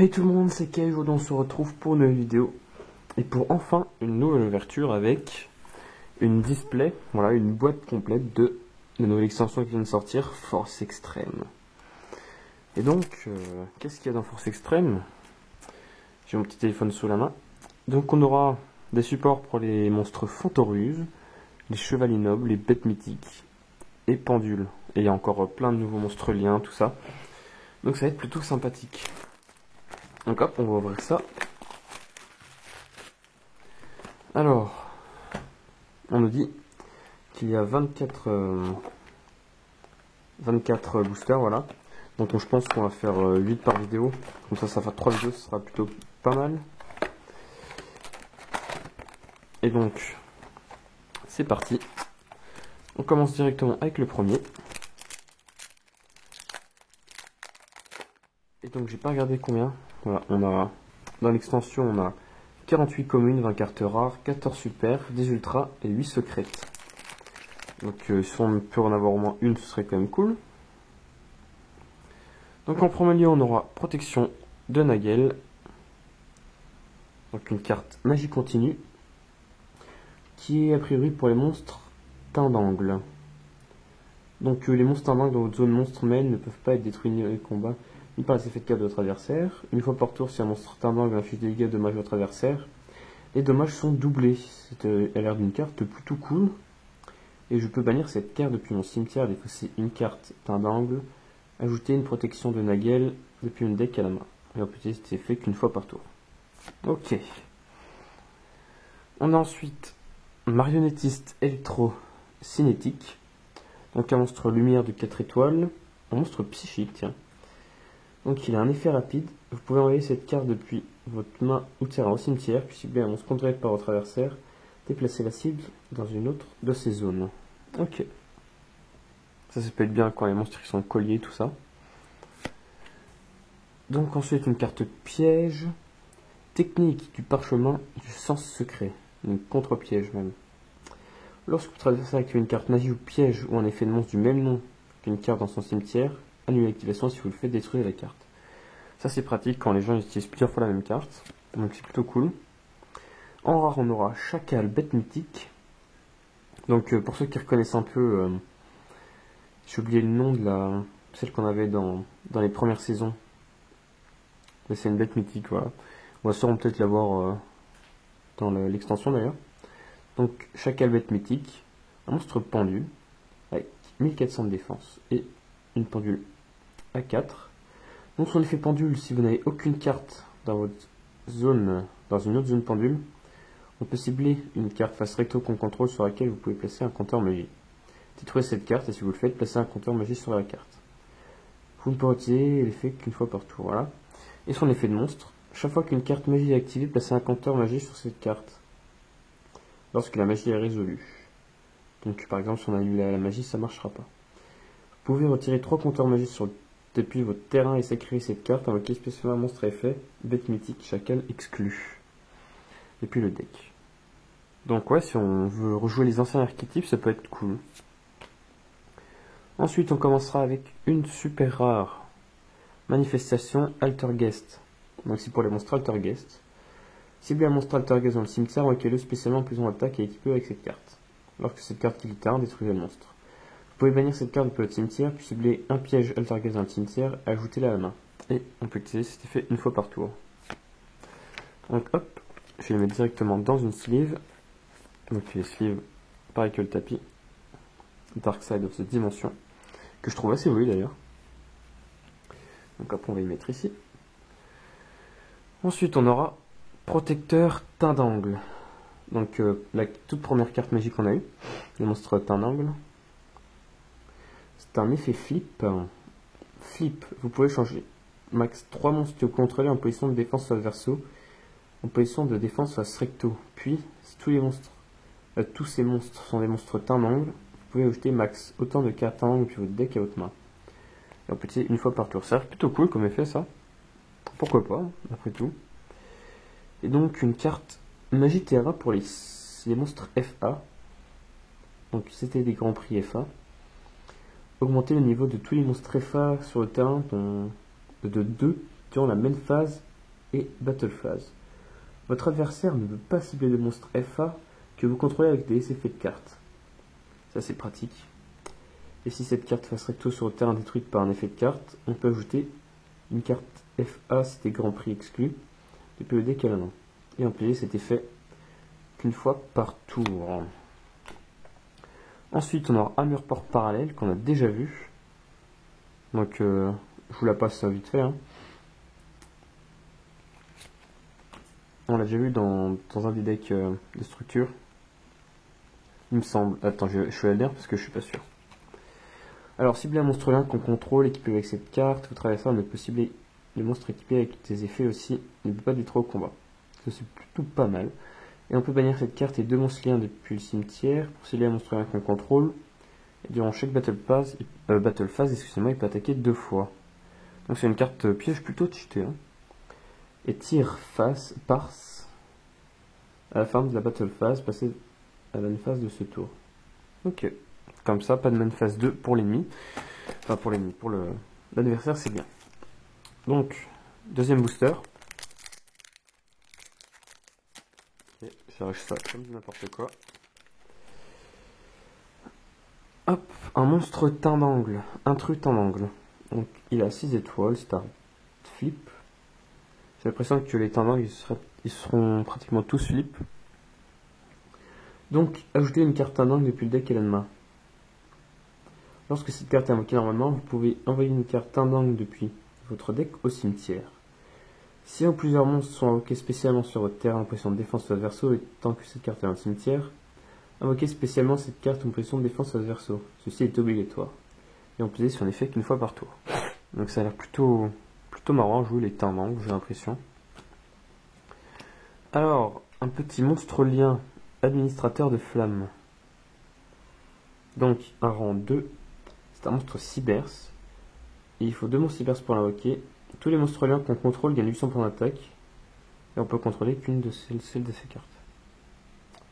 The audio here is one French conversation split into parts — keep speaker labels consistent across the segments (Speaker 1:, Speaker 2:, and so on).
Speaker 1: Hey tout le monde, c'est Kay, aujourd'hui on se retrouve pour une nouvelle vidéo. Et pour enfin une nouvelle ouverture avec une display, voilà, une boîte complète de la nouvelle extension qui vient de sortir, Force Extreme. Et donc, qu'est-ce qu'il y a dans Force Extreme? J'ai mon petit téléphone sous la main. Donc on aura des supports pour les monstres Fantoruse, les chevaliers nobles, les bêtes mythiques et pendules. Et il y a encore plein de nouveaux monstres liens, tout ça. Donc ça va être plutôt sympathique. Donc hop, on va ouvrir ça. Alors, on nous dit qu'il y a 24 boosters, voilà. Donc je pense qu'on va faire 8 par vidéo. Comme ça fera 3 vidéos, ce sera plutôt pas mal. Et donc, c'est parti. On commence directement avec le premier. Et donc j'ai pas regardé combien. Voilà, on a dans l'extension on a 48 communes, 20 cartes rares, 14 super, 10 ultras et 8 secrètes. Donc si on peut en avoir au moins une, ce serait quand même cool. Donc en premier lieu on aura protection de Nagel. Donc une carte magie continue. Qui est a priori pour les monstres teint d'angle. Donc les monstres teint d'angle dans votre zone monstre mail ne peuvent pas être détruits ni combat ni par les effets de cas de votre adversaire. Une fois par tour, si un monstre teint d'angle inflige des dégâts de dommages à votre adversaire, les dommages sont doublés. C'est a l'air d'une carte plutôt cool. Et je peux bannir cette carte depuis mon cimetière, défausser une carte teint d'angle, ajouter une protection de Nagel depuis une deck à la main. Et en plus, c'est fait qu'une fois par tour. Ok. On a ensuite marionnettiste électro-cinétique. Donc un monstre lumière de 4 étoiles. Un monstre psychique, tiens. Donc il a un effet rapide. Vous pouvez envoyer cette carte depuis votre main ou terrain au cimetière, puis cibler un monstre contrôlé par votre adversaire. Déplacer la cible dans une autre de ces zones. Ok. Ça peut être bien quand les monstres sont colliers, tout ça. Donc ensuite une carte piège. Technique du parchemin du sens secret. Donc contre-piège même. Lorsque votre adversaire active une carte magie ou piège ou un effet de monstre du même nom qu'une carte dans son cimetière, annulez l'activation si vous le faites détruire la carte. Ça c'est pratique quand les gens utilisent plusieurs fois la même carte. Donc c'est plutôt cool. En rare on aura Chacal bête mythique. Donc pour ceux qui reconnaissent un peu, j'ai oublié le nom de celle qu'on avait dans les premières saisons. Mais c'est une bête mythique, voilà. On va sûrement peut-être l'avoir dans l'extension d'ailleurs. Donc Chacal bête mythique, un monstre pendule avec 1400 de défense et une pendule à 4. Donc son effet pendule, si vous n'avez aucune carte dans votre zone, dans une autre zone pendule, on peut cibler une carte face recto qu'on contrôle sur laquelle vous pouvez placer un compteur magie. Détruisez cette carte et si vous le faites, placez un compteur magie sur la carte. Vous ne pouvez utiliser l'effet qu'une fois par tour, voilà. Et son effet de monstre, chaque fois qu'une carte magie est activée, placez un compteur magie sur cette carte. Lorsque la magie est résolue. Donc par exemple, si on annule la magie, ça ne marchera pas. Vous pouvez retirer 3 compteurs magie depuis votre terrain et sacrer cette carte, invoquer spécialement un monstre à effet, bête mythique, chacal exclu. Et puis le deck. Donc ouais, si on veut rejouer les anciens archétypes, ça peut être cool. Ensuite, on commencera avec une super rare. Manifestation Altergeist. Donc c'est pour les monstres Altergeist. Ciblez un monstre Altergeist dans le cimetière, invoquez-le spécialement plus en attaque et équipé avec cette carte. Lorsque cette carte quitte le terrain, détruisez le monstre. Vous pouvez bannir cette carte depuis votre cimetière, puis cibler un piège Altergeist dans le cimetière, et ajoutez-la à la main. Et on peut utiliser cet effet une fois par tour. Donc hop, je vais le mettre directement dans une sleeve. Donc les sleeves, pareil que le tapis. Dark Side of the Dimension. Que je trouve assez joli d'ailleurs. Donc après on va y mettre ici. Ensuite on aura protecteur teint d'angle. Donc la toute première carte magique qu'on a eue. Le monstre teint d'angle. C'est un effet flip. Flip, vous pouvez changer max 3 monstres contrôlés en position de défense face verso, en position de défense face recto. Puis, si tous ces monstres sont des monstres teint d'angle, vous pouvez ajouter max autant de cartes teint d'angle depuis votre deck à votre main. Et on peut utiliser une fois par tour. Ça a l'air plutôt cool comme effet ça. Pourquoi pas, après tout. Et donc une carte Magie Terra pour les monstres FA. Donc c'était des grands prix FA. Augmenter le niveau de tous les monstres FA sur le terrain de 2 durant la même phase et Battle Phase. Votre adversaire ne peut pas cibler le monstre FA que vous contrôlez avec des effets de carte. Ça c'est pratique. Et si cette carte face recto sur le terrain détruite par un effet de carte, on peut ajouter une carte FA si c'était Grand Prix exclu depuis le deck à la main. Et amplifier cet effet qu'une fois par tour. Ensuite on aura Hammerport parallèle qu'on a déjà vu. Donc je vous la passe vite fait. Hein. On l'a déjà vu dans un des decks de structure. Il me semble. Attends, je vais la lire parce que je suis pas sûr. Alors, cibler un monstre lien qu'on contrôle équipé avec cette carte. Votre adversaire ne peut cibler les monstres équipés avec des effets aussi. Il ne peut pas détruire au combat. Ça c'est plutôt pas mal. Et on peut bannir cette carte et 2 monstres liens depuis le cimetière pour cibler un monstre lien qu'on contrôle. Et durant chaque battle phase, excusez-moi, il peut attaquer 2 fois. Donc c'est une carte piège plutôt cheatée. Hein. Et tire parse à la fin de la battle phase, passer à la main phase de ce tour. Ok. Comme ça, pas de main phase 2 pour l'ennemi. Enfin pour l'ennemi, pour l'adversaire c'est bien. Donc, deuxième booster. Ok, j'arrache ça comme n'importe quoi. Hop, un monstre teint d'angle, intrus teint d'angle. Donc il a 6 étoiles, c'est un flip. J'ai l'impression que les teints d'angle ils seront pratiquement tous flip. Donc ajoutez une carte teint d'angle depuis le deck et la main. Lorsque cette carte est invoquée normalement, vous pouvez envoyer une carte teint d'angle depuis votre deck au cimetière. Si un ou plusieurs monstres sont invoqués spécialement sur votre terrain en position de défense sur votre verso et tant que cette carte est dans le cimetière, invoquez spécialement cette carte en position de défense sur votre verso. Ceci est obligatoire. Et on peut sur un effet qu'une fois par tour. Donc ça a l'air plutôt marrant à jouer les teints d'angle, j'ai l'impression. Alors, un petit monstre lien, administrateur de flammes. Donc, un rang 2, c'est un monstre cybers. Et il faut 2 monstres cybers pour l'invoquer. Tous les monstres liens qu'on contrôle gagnent 800 points d'attaque. Et on peut contrôler qu'une de celles de ces cartes.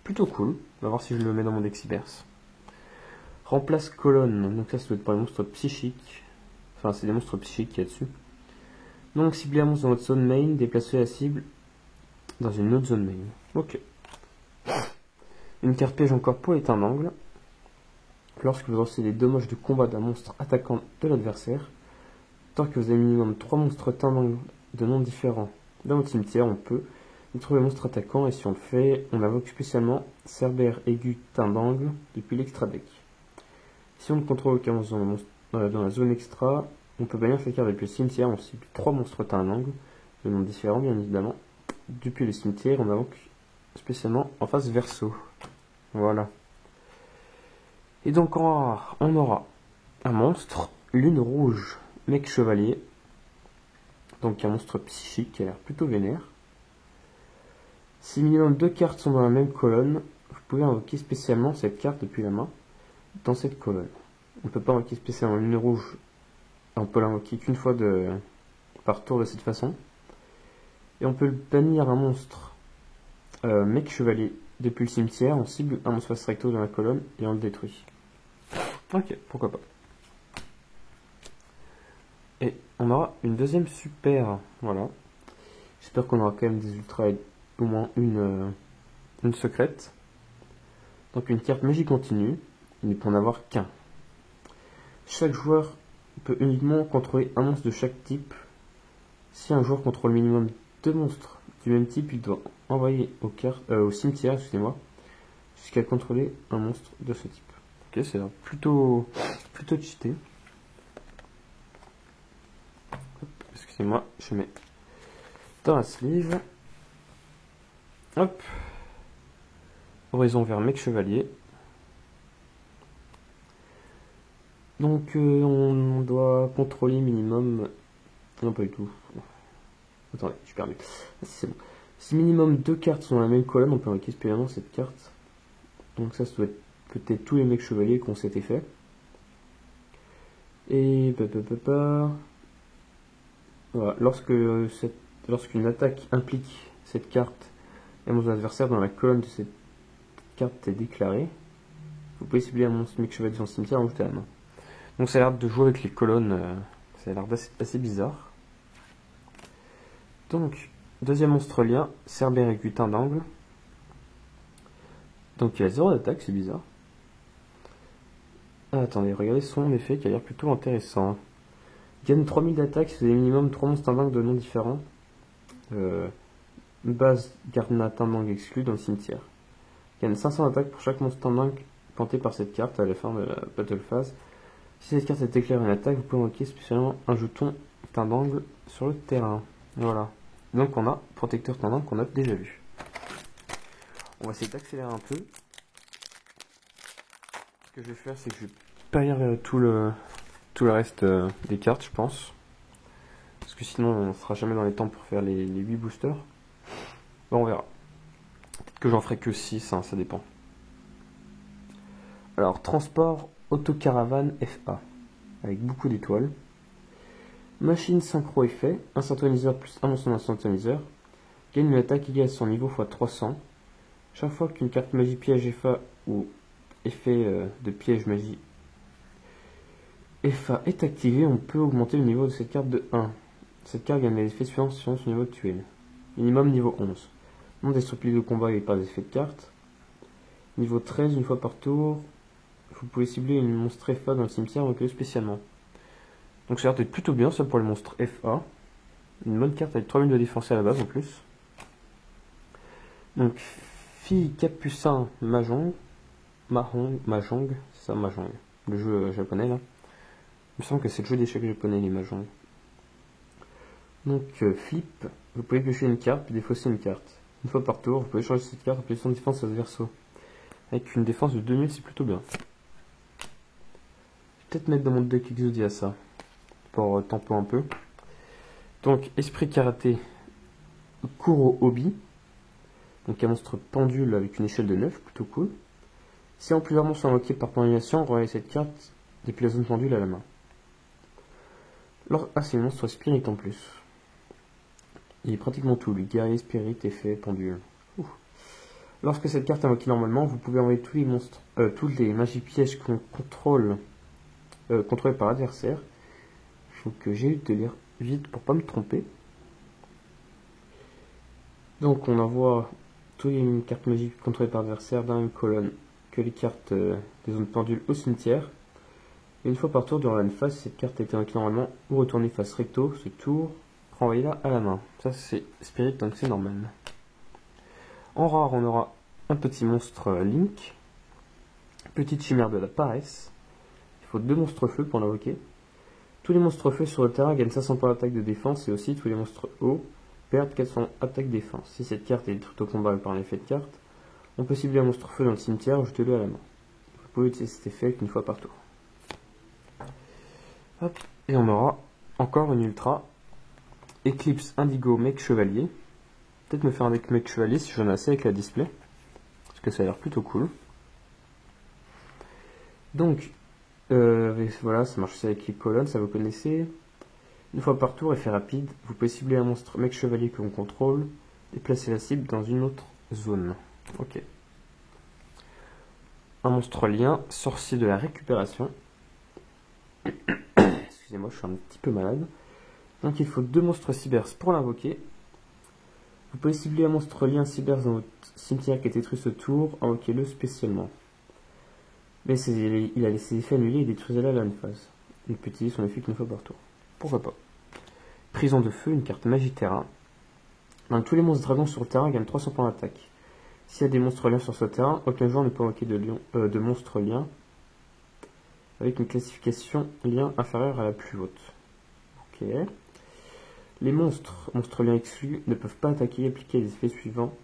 Speaker 1: Plutôt cool. On va voir si je le mets dans mon deck cybers. Remplace colonne. Donc ça, ça doit être pour les monstres psychiques. Enfin, c'est des monstres psychiques qu'il y a dessus. Donc, ciblez un monstre dans votre zone main, déplacez la cible dans une autre zone main. Ok. Une carte piège encore pour les teints d'angle. Lorsque vous lancez les dommages de combat d'un monstre attaquant de l'adversaire, tant que vous avez minimum 3 monstres teints d'angle de noms différents dans votre cimetière, on peut détruire le monstre attaquant et si on le fait, on invoque spécialement Cerbère aigu teint d'angle depuis l'extra deck. Si on ne contrôle aucun monstre dans la zone extra, on peut bannir cette carte depuis le cimetière, on cible 3 monstres teints d'angle de noms différents bien évidemment. Depuis le cimetière, on invoque spécialement en face verso. Voilà. Et donc on aura un monstre, lune rouge, mec chevalier. Donc un monstre psychique qui a l'air plutôt vénère. Si minimum 2 cartes sont dans la même colonne, vous pouvez invoquer spécialement cette carte depuis la main dans cette colonne. On ne peut pas invoquer spécialement lune rouge, on peut l'invoquer qu'une fois par tour de cette façon. Et on peut bannir un monstre mec chevalier depuis le cimetière, on cible un monstre face recto dans la colonne et on le détruit. Ok, pourquoi pas. Et on aura une deuxième super, voilà. J'espère qu'on aura quand même des ultras et au moins une secrète. Donc une carte magie continue, il ne peut en avoir qu'un. Chaque joueur peut uniquement contrôler un monstre de chaque type. Si un joueur contrôle minimum 2 monstres du même type, il doit envoyer au cimetière, excusez-moi, jusqu'à contrôler un monstre de ce type. Ok, c'est plutôt cheaté. Excusez-moi, je mets dans la sleeve. Hop. Horizon vers mec chevalier. Donc on doit contrôler minimum. Non, pas du tout. Attendez, je suis perdu. Ah, si, c'est bon. Si minimum 2 cartes sont dans la même colonne, on peut invoquer spécialement cette carte. Donc ça doit être peut-être tous les mecs chevaliers qui ont cet effet. Et voilà. Lorsqu'une attaque implique cette carte et un monstre adversaire dans la colonne de cette carte est déclarée, vous pouvez cibler un monstre mec chevalier dans son cimetière en ajouter à la main. Donc ça a l'air de jouer avec les colonnes, ça a l'air assez bizarre. Donc Deuxième monstre lien, Cerbère Gutin d'angle. Donc il a 0 d'attaque, c'est bizarre. Ah, attendez, regardez son effet qui a l'air plutôt intéressant. Gagne 3000 d'attaque si vous avez minimum 3 monstres d'angle de noms différents. Base Garnatin d'angle exclu dans le cimetière. Gagne 500 d'attaque pour chaque monstre d'angle planté par cette carte à la fin de la battle phase. Si cette carte est éclairée une attaque, vous pouvez invoquer spécialement un jeton d'angle sur le terrain. Voilà. Donc on a protecteur d'angle qu'on a déjà vu. On va essayer d'accélérer un peu. Ce que je vais faire, c'est que je vais pas lire tout le reste des cartes, je pense. Parce que sinon, on ne sera jamais dans les temps pour faire les 8 boosters. Bon, on verra. Peut-être que j'en ferai que 6, hein, ça dépend. Alors, transport autocaravane FA. Avec beaucoup d'étoiles. Machine synchro effet. Un synthoniseur plus un monstre d'un synthoniseur. Gagne une attaque égale à son niveau x 300. Chaque fois qu'une carte magie piège FA ou effet de piège magie FA est activée, on peut augmenter le niveau de cette carte de 1. Cette carte gagne les effets suivants selon son niveau actuel. Minimum niveau 11. Non destructible de combat et pas des effets de carte. Niveau 13, une fois par tour, vous pouvez cibler une monstre FA dans le cimetière recueilli spécialement. Donc ça a l'air d'être plutôt bien ça pour les monstres FA. Une bonne carte avec 3000 de défense à la base en plus. Donc Fille Capucin Mahjong. Mahjong, c'est ça Mahjong. Le jeu japonais là. Il me semble que c'est le jeu d'échecs japonais, les Mahjong. Donc, flip, vous pouvez piocher une carte puis défausser une carte. Une fois par tour, vous pouvez changer cette carte en position de défense adverso. Avec une défense de 2000, c'est plutôt bien. Je vais peut-être mettre dans mon deck Exodia ça, pour tempo un peu. Donc, Esprit Karaté, Kuro Obi. Donc, un monstre pendule avec une échelle de 9, plutôt cool. Si en plusieurs monstres sont invoqués par pendulation, relayez cette carte depuis la zone pendule à la main. Ah, c'est un monstre spirit en plus. Il est pratiquement tout, lui. Guerrier, spirit, effet, pendule. Ouh. Lorsque cette carte est invoquée normalement, vous pouvez envoyer tous les monstres, toutes les magies pièges qu'on contrôle, contrôlées par l'adversaire. Il faut que j'évite de lire vite pour pas me tromper. Donc on envoie toutes les cartes magiques contrôlées par l'adversaire dans une colonne que les cartes des zones pendules au cimetière. Et une fois par tour durant la phase, si cette carte a été invoquée normalement ou retournée face recto, ce tour, renvoyez-la à la main. Ça c'est Spirit, donc c'est normal. En rare, on aura un petit monstre Link, petite chimère de la paresse. Il faut 2 monstres feu pour l'invoquer. Tous les monstres feu sur le terrain gagnent 500 points d'attaque de défense et aussi tous les monstres eau perdent 400 attaque défense. Si cette carte est détruite au combat par un effet de carte, on peut cibler un monstre feu dans le cimetière ou jeter-le à la main. Vous pouvez utiliser cet effet qu'une fois par tour. Hop. Et on aura encore une ultra Eclipse Indigo Mec Chevalier. Peut-être me faire un deck Mec Chevalier si j'en ai assez avec la display. Parce que ça a l'air plutôt cool. Donc, voilà, ça marche aussi avec les colonnes, ça vous connaissez. Une fois par tour, effet rapide, vous pouvez cibler un monstre Mec Chevalier que l'on contrôle et placer la cible dans une autre zone. Ok. Un monstre lien, sorcier de la récupération. Excusez-moi, je suis un petit peu malade. Donc il faut 2 monstres cybers pour l'invoquer. Vous pouvez cibler un monstre lien cybers dans votre cimetière qui a détruit ce tour, invoquez-le spécialement. Mais il a laissé effets annulés et détruisez-la à la phase. Il peut utiliser son effet qu'une fois par tour. Pourquoi pas. Prison de feu, une carte magie terrain. Donc tous les monstres dragons sur le terrain gagnent 300 points d'attaque. S'il y a des monstres liens sur ce terrain, aucun joueur ne peut invoquer de monstres liens avec une classification lien inférieure à la plus haute. Ok. Les monstres liens exclus ne peuvent pas attaquer et appliquer les effets suivants.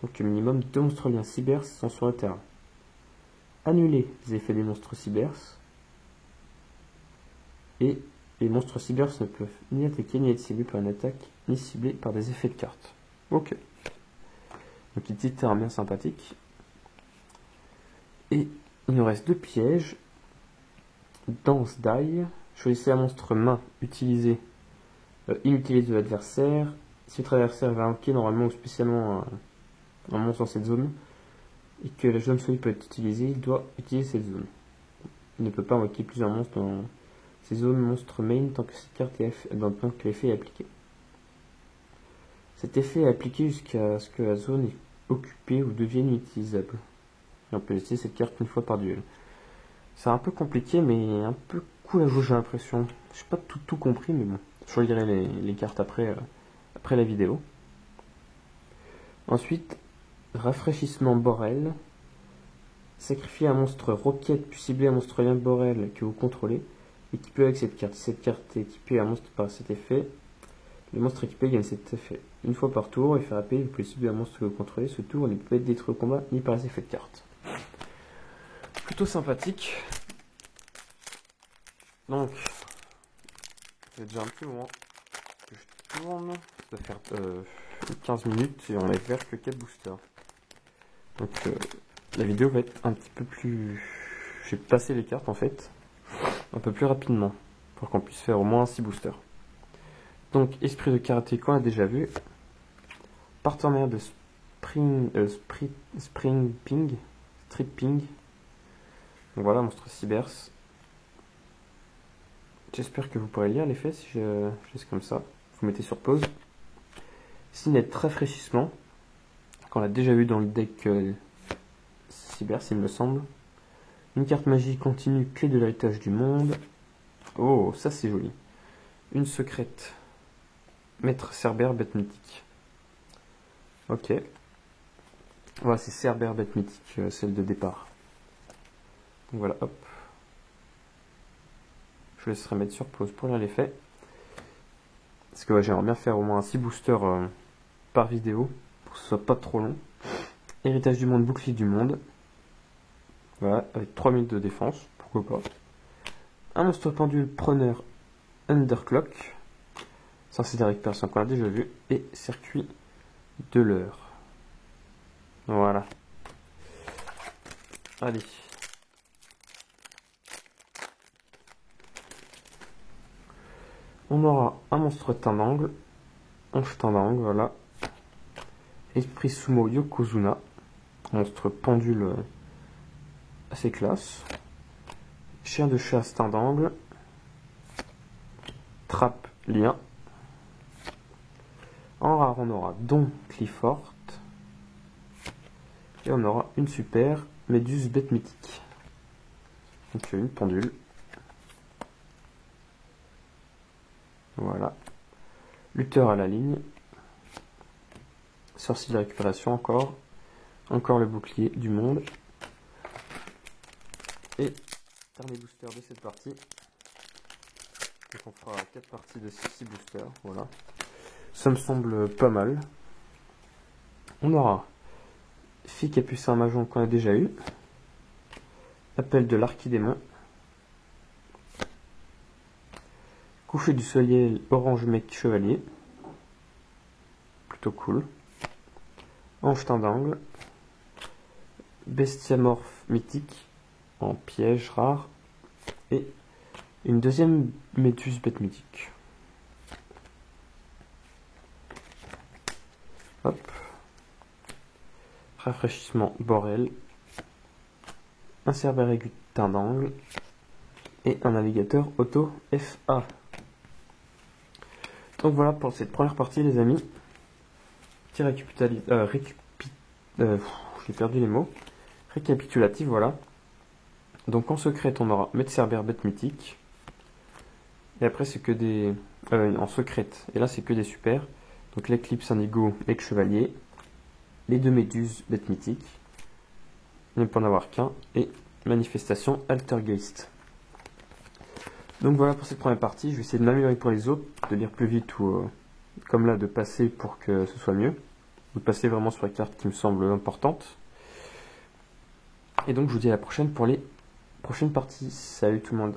Speaker 1: Donc au minimum 2 monstres liens cybers sont sur le terrain. Annuler les effets des monstres cybers. Et les monstres cybers ne peuvent ni attaquer, ni être ciblés par une attaque, ni ciblés par des effets de cartes. Ok. Donc il petit terrain bien sympathique. Et il nous reste 2 pièges. Danse d'ail. Choisissez un monstre main inutilisé de l'adversaire. Si votre adversaire va invoquer normalement ou spécialement un monstre dans cette zone et que la zone solide peut être utilisée, il doit utiliser cette zone. Il ne peut pas invoquer plusieurs monstres dans ces zones monstre main tant que cette carte est tant que l'effet est appliqué. Cet effet est appliqué jusqu'à ce que la zone est occupée ou devienne inutilisable. Et on peut utiliser cette carte une fois par duel. C'est un peu compliqué, mais un peu cool à jouer, j'ai l'impression. Je n'ai pas tout compris, mais bon. Je relirai les cartes après la vidéo. Ensuite, rafraîchissement Borel. Sacrifiez un monstre roquette puis cibler un monstre lien Borel que vous contrôlez. Équipé avec cette carte. Si cette carte est équipée à un monstre par cet effet, le monstre équipé gagne cet effet. Une fois par tour, et faire appel, vous pouvez cibler un monstre que vous contrôlez. Ce tour ne peut pas être détruit au combat ni par les effets de carte. Plutôt sympathique. Donc, c'est déjà un petit moment que je tourne. Ça va faire 15 minutes et on a ouvert que 4 boosters. Donc, la vidéo va être un petit peu plus... J'ai passé les cartes en fait, un peu plus rapidement, pour qu'on puisse faire au moins 6 boosters. Donc, esprit de karaté qu'on a déjà vu. Partenaire de Stripping. Donc voilà, monstre Cybers. J'espère que vous pourrez lire l'effet si je laisse comme ça. Vous mettez sur pause. Sinette rafraîchissement. Qu'on a déjà vu dans le deck Cybers, il me semble. Une carte magie continue, clé de l'héritage du monde. Oh, ça c'est joli. Une secrète. Maître Cerbère, bête mythique. Ok. Voilà, c'est Cerbère, bête mythique, celle de départ. Donc voilà, hop. Je laisserai mettre sur pause pour lire l'effet. Parce que ouais, j'aimerais bien faire au moins 6 boosters par vidéo, pour que ce soit pas trop long. Héritage du monde, bouclier du monde. Voilà, avec 3 minutes de défense, pourquoi pas. Un monstre pendule, preneur, underclock. Censé de récupération qu'on a déjà vu. Et circuit de l'heure. Voilà. Allez. On aura un monstre teint d'angle. Ange teint d'angle, voilà. Esprit sumo Yokozuna. Monstre pendule assez classe. Chien de chasse teint d'angle. Trappe lien. En rare, on aura Don Clifford. Et on aura une super Méduse bête mythique. Donc une pendule. Voilà. Lutteur à la ligne. Sorcier de récupération encore. Encore le bouclier du monde. Et dernier booster de cette partie. Donc on fera 4 parties de 6 boosters. Voilà. Ça me semble pas mal. On aura Fille Capucin Majon qu'on a déjà eu. Appel de l'Archidémon. Coucher du soleil orange mec chevalier. Plutôt cool. Ange teint d'angle. Bestiamorphe mythique en piège rare. Et une deuxième Méduse bête mythique. Hop. Rafraîchissement Borel. Un Cerbère aigu teint d'angle. Et un navigateur auto FA. Donc voilà pour cette première partie les amis. Petit j'ai perdu les mots. Récapitulatif, voilà. Donc en secrète on aura Maître Cerbère bête mythique. Et après c'est que des... en secrète. Et là c'est que des super. Donc l'éclipse indigo mec chevalier. Les deux méduses bête mythique. Il ne peut en avoir qu'un. Et manifestation Altergeist. Donc voilà pour cette première partie, je vais essayer de m'améliorer pour les autres, de lire plus vite ou comme là de passer pour que ce soit mieux, ou de passer vraiment sur les cartes qui me semblent importantes. Et donc je vous dis à la prochaine pour les prochaines parties. Salut tout le monde.